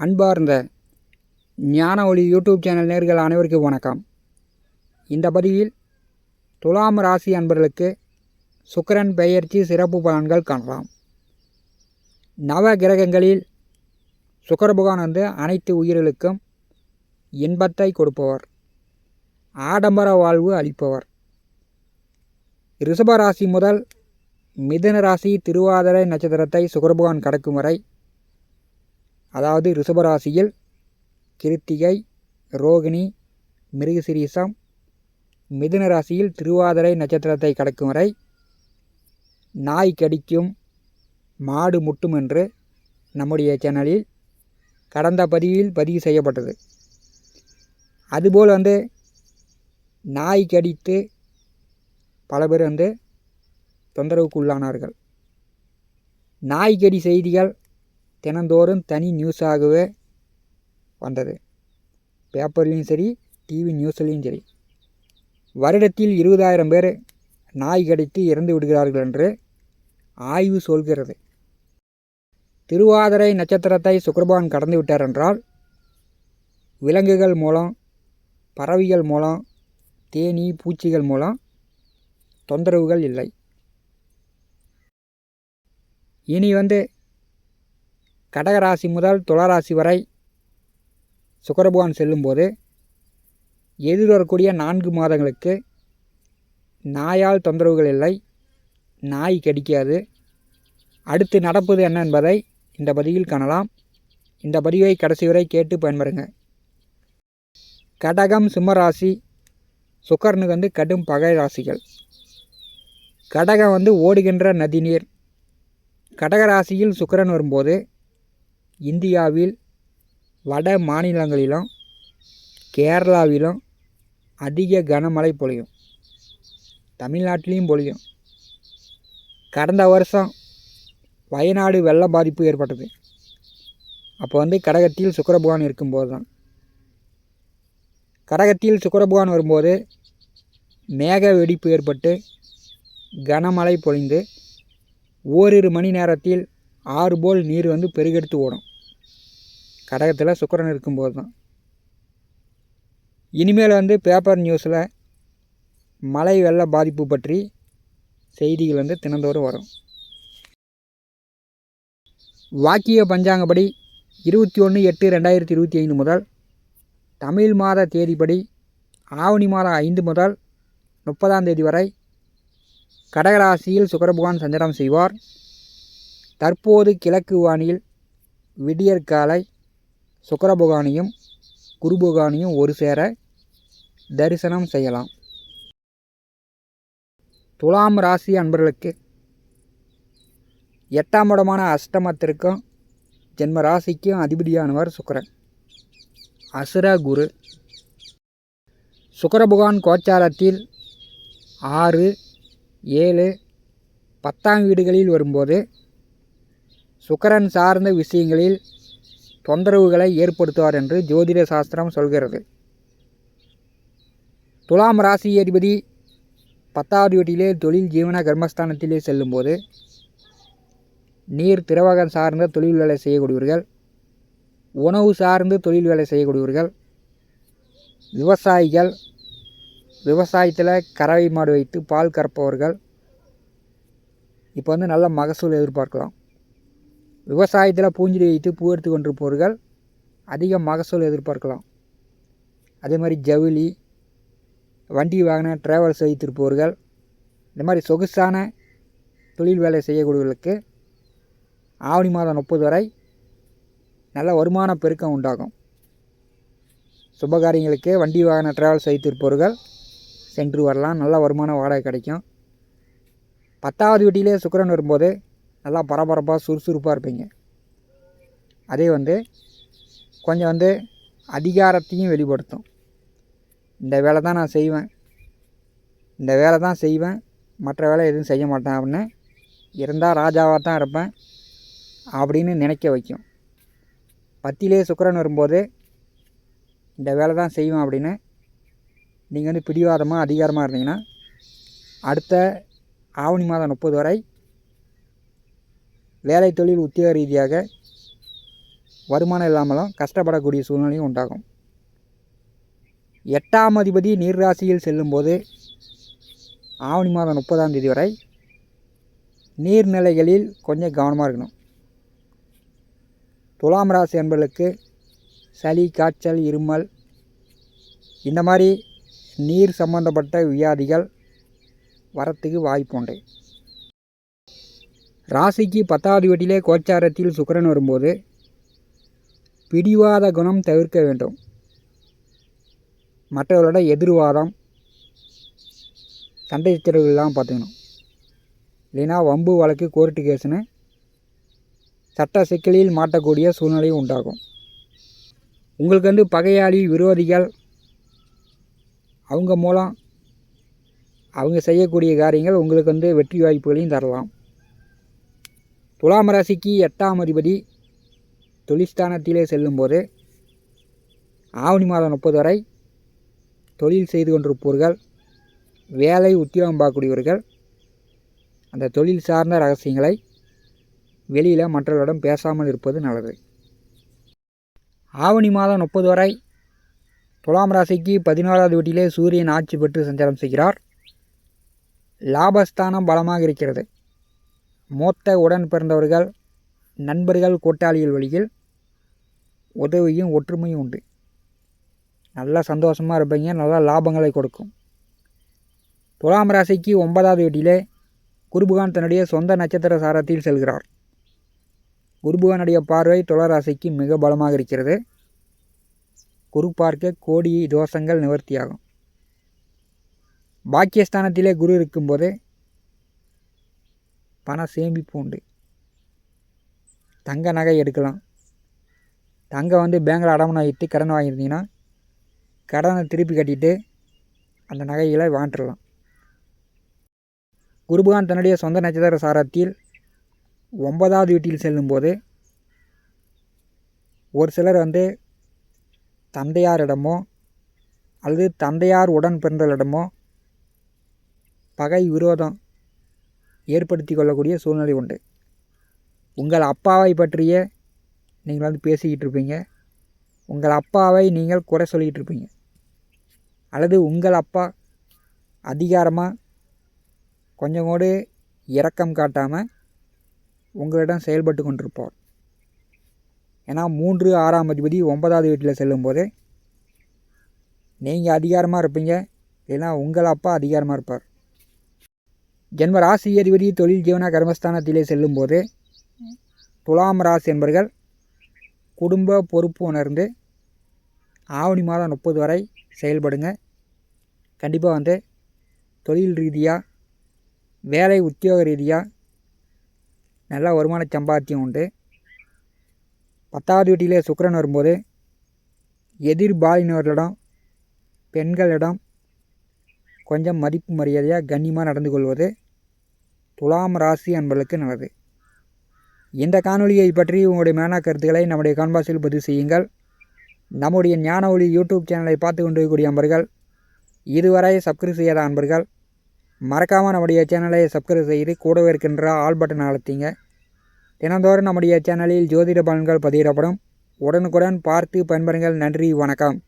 அன்பார்ந்த ஞான ஒளி யூடியூப் சேனல் நேயர்கள் அனைவருக்கும் வணக்கம். இந்த பதிவில் துலாம் ராசி அன்பர்களுக்கு சுக்கிரன் பெயர்ச்சி சிறப்பு பலன்கள் காணலாம். நவ கிரகங்களில் சுக்கிர பகவான் அனைத்து உயிர்களுக்கும் இன்பத்தை கொடுப்பவர், ஆடம்பர வாழ்வு அளிப்பவர். ரிஷப ராசி முதல் மிதுன ராசி திருவாதிரை நட்சத்திரத்தை சுக்கிர பகவான் கடக்கும் வரை, அதாவது ரிஷபராசியில் கிருத்திகை, ரோகிணி, மிருகசிரீசம், மிதுன ராசியில் திருவாதிரை நட்சத்திரத்தை கடக்கும் வரை நாய் கடிக்கும் மாடு முட்டும் என்று நம்முடைய சேனலில் கடந்த பதிவு செய்யப்பட்டது. அதுபோல் நாய் கடித்து பல பேர் தொந்தரவுக்கு உள்ளானார்கள். நாய்க்கடி செய்திகள் தினந்தோறும் தனி நியூஸாகவே வந்தது. பேப்பர்லேயும் சரி, டிவி நியூஸ்லேயும் சரி. வருடத்தில் 20,000 பேர் நாய் கடித்து இறந்து விடுகிறார்கள் என்று ஆய்வு சொல்கிறது. திருவாதிரை நட்சத்திரத்தை சுக்கிரபகவான் கடந்து விட்டார் என்றால் விலங்குகள் மூலம், பறவைகள் மூலம், தேனீ பூச்சிகள் மூலம் தொந்தரவுகள் இல்லை. இனி கடகராசி முதல் துளாராசி வரை சுக்கிரபகவான் செல்லும்போது எதிர்வரக்கூடிய 4 மாதங்களுக்கு நாயால் தொந்தரவுகள் இல்லை, நாய் கடிக்காது. அடுத்து நடப்பது என்ன என்பதை இந்த பதிவில் காணலாம். இந்த பதிவை கடைசி வரை கேட்டு பயன்பெறுங்க. கடகம், சிம்மராசி சுக்கிரனுக்கு கடும் பகை ராசிகள். கடகம் ஓடுகின்ற நதிநீர். கடகராசியில் சுக்கிரன் வரும்போது இந்தியாவில் வட மாநிலங்களிலும் கேரளாவிலும் அதிக கனமழை பொழியும், தமிழ்நாட்டிலையும் பொழியும். கடந்த வருஷம் வயநாடு வெள்ள பாதிப்பு ஏற்பட்டது. அப்போ கடகத்தில் சுக்கிரபகவான் இருக்கும்போது தான். கடகத்தில் சுக்கிரபகவான் வரும்போது மேக வெடிப்பு ஏற்பட்டு கனமழை பொழிந்து ஓரிரு மணி நேரத்தில் 6 போல் நீர் பெருகெடுத்து ஓடும். கடகத்தில் சுக்கிரன் இருக்கும்போது தான். இனிமேல் பேப்பர் நியூஸில் மழை வெள்ள பாதிப்பு பற்றி செய்திகள் தினந்தோறும் வரும். வாக்கிய பஞ்சாங்கப்படி 21/8/2025 முதல் தமிழ் மாத தேதிப்படி ஆவணி மாதம் 5 முதல் 30ஆம் தேதி வரை கடகராசியில் சுக்கிரபகவான் சஞ்சாரம் செய்வார். தற்போது கிழக்கு வானில் விடியற்காலை சுக்கிரபகவானையும் குருபகவானையும் ஒரு சேர தரிசனம் செய்யலாம். துலாம் ராசி அன்பர்களுக்கு 8ஆம் இடமான அஷ்டமத்திற்கும் ஜென்ம ராசிக்கும் அதிபதியானவர் சுக்கிரன், அசுர குரு. சுக்கிரபகவான் கோச்சாரத்தில் 6, 7, 10ஆம் வீடுகளில் வரும்போது சுக்கிரன் சார்ந்த விஷயங்களில் தொந்தரவுகளை ஏற்படுத்துவார் என்று ஜோதிட சாஸ்திரம் சொல்கிறது. துலாம் ராசி அதிபதி 10வது வீட்டிலே தொழில் ஜீவன கர்மஸ்தானத்திலே செல்லும்போது நீர் திரவகம் சார்ந்த தொழில் வேலை செய்யக்கூடியவர்கள், உணவு சார்ந்து தொழில் வேலை செய்யக்கூடியவர்கள், விவசாயிகள், விவசாயத்தில் கறவை மாடு வைத்து பால் கறப்பவர்கள் இப்போ நல்ல மகசூல் எதிர்பார்க்கலாம். விவசாயத்தில் பூஞ்செடி வைத்து பூ எடுத்து கொண்டிருப்பவர்கள் அதிக மகசூல் எதிர்பார்க்கலாம். அதே மாதிரி ஜவுளி, வண்டி வாகன டிராவல்ஸ் வைத்திருப்பவர்கள், இந்த மாதிரி சொகுசான தொழில் வேலை செய்யக்கூடியவர்களுக்கு ஆவணி மாதம் 30 வரை நல்ல வருமான பெருக்கம் உண்டாகும். சுபகாரியங்களுக்கு வண்டி வாகன டிராவல்ஸ் வைத்திருப்பவர்கள் சென்று வரலாம், நல்ல வருமான வாடகை கிடைக்கும். 10வது வீட்டிலே சுக்கிரன் வரும்போது நல்லா பரபரப்பாக சுறுசுறுப்பாக இருப்பீங்க. அதே கொஞ்சம் அதிகாரத்தையும் வெளிப்படுத்தும். இந்த வேலை தான் நான் செய்வேன், இந்த வேலை தான் செய்வேன், மற்ற வேலை எதுவும் செய்ய மாட்டேன் அப்படின்னு இருந்தால் ராஜாவாக தான் இருப்பேன் அப்படின்னு நினைக்க வைக்கும். 10லே சுக்கிரன் வரும்போது இந்த வேலை தான் செய்வேன் அப்படின்னு நீங்கள் பிடிவாதமாக அதிகாரமாக இருந்தீங்கன்னா அடுத்த ஆவணி மாதம் 30 வரை வேலை தொழில் உத்தியோக ரீதியாக வருமானம் இல்லாமலும் கஷ்டப்படக்கூடிய சூழ்நிலையும் உண்டாகும். 8ஆம் அதிபதி நீர்ராசியில் செல்லும்போது ஆவணி மாதம் 30ஆம் தேதி வரை நீர்நிலைகளில் கொஞ்சம் கவனமாக இருக்கணும். துலாம் ராசி என்பவர்களுக்கு சளி, காய்ச்சல், இருமல் இந்த மாதிரி நீர் சம்பந்தப்பட்ட வியாதிகள் வரத்துக்கு வாய்ப்பு உண்டு. ராசிக்கு 10வது வீட்டிலே கோச்சாரத்தில் சுக்கிரன் வரும்போது பிடிவாத குணம் தவிர்க்க வேண்டும். மற்றவர்களோட எதிர்வாதம், சண்டை சச்சரவுகள்லாம் பார்த்துக்கணும். இல்லைன்னா வம்பு, வழக்கு, கோர்ட்டு கேஸுன்னு சட்ட சிக்கலில் மாட்டக்கூடிய சூழ்நிலையும் உண்டாகும். உங்களுக்கு பகையாளி, விரோதிகள் அவங்க மூலம் அவங்க செய்யக்கூடிய காரியங்கள் உங்களுக்கு வெற்றி வாய்ப்புகளையும் தரலாம். துலாம் ராசிக்கு 8ஆம் அதிபதி தொழில்ஸ்தானத்திலே செல்லும்போது ஆவணி மாதம் 30 வரை தொழில் செய்து கொண்டிருப்பவர்கள், வேலை உத்தியோகம் பார்க்கக்கூடியவர்கள் அந்த தொழில் சார்ந்த ரகசியங்களை வெளியில் மற்றவர்களிடம் பேசாமல் இருப்பது நல்லது. ஆவணி மாதம் 30 வரை துலாம் ராசிக்கு 14வது வீட்டிலே சூரியன் ஆட்சி பெற்று சஞ்சாரம் செய்கிறார். லாபஸ்தானம் பலமாக இருக்கிறது. மூத்த உடன் பிறந்தவர்கள், நண்பர்கள், கூட்டாளிகள் வழியில் உதவியும் ஒற்றுமையும் உண்டு. நல்லா சந்தோஷமாக இருப்பீங்க. நல்லா லாபங்களை கொடுக்கும். துலாம் ராசிக்கு 9வது வீட்டிலே குருபகான் தன்னுடைய சொந்த நட்சத்திர சாரத்தில் செல்கிறார். குருபகானுடைய பார்வை துலாம் ராசிக்கு மிக பலமாக இருக்கிறது. குரு பார்க்க கோடி தோஷங்கள் நிவர்த்தியாகும். பாக்கியஸ்தானத்திலே குரு இருக்கும்போது பண சேமிப்பு உண்டு. தங்க நகை எடுக்கலாம். தங்கம் பேங்கில் அடமானம் வைத்து கடன் வாங்கியிருந்தீங்கன்னா கடனை திருப்பி கட்டிட்டு அந்த நகைகளை வாங்கிடலாம். குருபகான் தன்னுடைய சொந்த நட்சத்திர சாரத்தில் 9வது வீட்டில் செல்லும்போது ஒரு சிலர் தந்தையாரிடமோ அல்லது தந்தையார் உடன் பிறந்தவரிடமோ பகை, விரோதம் ஏற்படுத்தி கொள்ளக்கூடிய சூழ்நிலை உண்டு. உங்கள் அப்பாவை பற்றிய நீங்கள் பேசிக்கிட்டு இருப்பீங்க. உங்கள் அப்பாவை நீங்கள் குறை சொல்லிக்கிட்டு இருப்பீங்க. அல்லது உங்கள் அப்பா அதிகாரமாக கொஞ்சம் கூட இரக்கம் காட்டாமல் உங்களிடம் செயல்பட்டு கொண்டிருப்பார். ஏன்னா 3, 6ஆம் அதிபதி 9வது வீட்டில் செல்லும்போது நீங்கள் அதிகாரமாக இருப்பீங்க. இல்லைன்னா உங்கள் அப்பா அதிகாரமாக இருப்பார். ஜென்ம ராசி அதிபதி தொழில், ஜீவன, கர்மஸ்தானத்திலே செல்லும்போது துலாம் ராசி என்பவர்கள் குடும்ப பொறுப்பு உணர்ந்து ஆவணி மாதம் 30 வரை செயல்படுங்க. கண்டிப்பாக தொழில் ரீதியாக, வேலை உத்தியோக ரீதியாக நல்ல வருமான சம்பாத்தியம் உண்டு. 10வது வீட்டிலே சுக்கிரன் வரும்போது எதிர்பாலினர்களிடம், பெண்களிடம் கொஞ்சம் மதிப்பு மரியாதையாக கண்ணியமாக நடந்து கொள்வது துலாம் ராசி அன்பர்களுக்கு நல்லது. இந்த காணொலியை பற்றி உங்களுடைய மேலான கருத்துக்களை நம்முடைய கான்பாஸில் பதிவு செய்யுங்கள். நம்முடைய ஞான ஒளி யூடியூப் சேனலை பார்த்து கொண்டிருக்கக்கூடிய அன்பர்கள், இதுவரை சப்ஸ்கிரைப் செய்யாத அன்பர்கள் மறக்காமல் நம்முடைய சேனலை சப்ஸ்கிரைப் செய்து கூடவே இருக்கின்ற ஆல் பட்டன் அழுத்திங்க. தினந்தோறும் நம்முடைய சேனலில் ஜோதிட பலன்கள் பதிவிடப்படும். உடனுக்குடன் பார்த்து பயன்பெறுங்கள். நன்றி, வணக்கம்.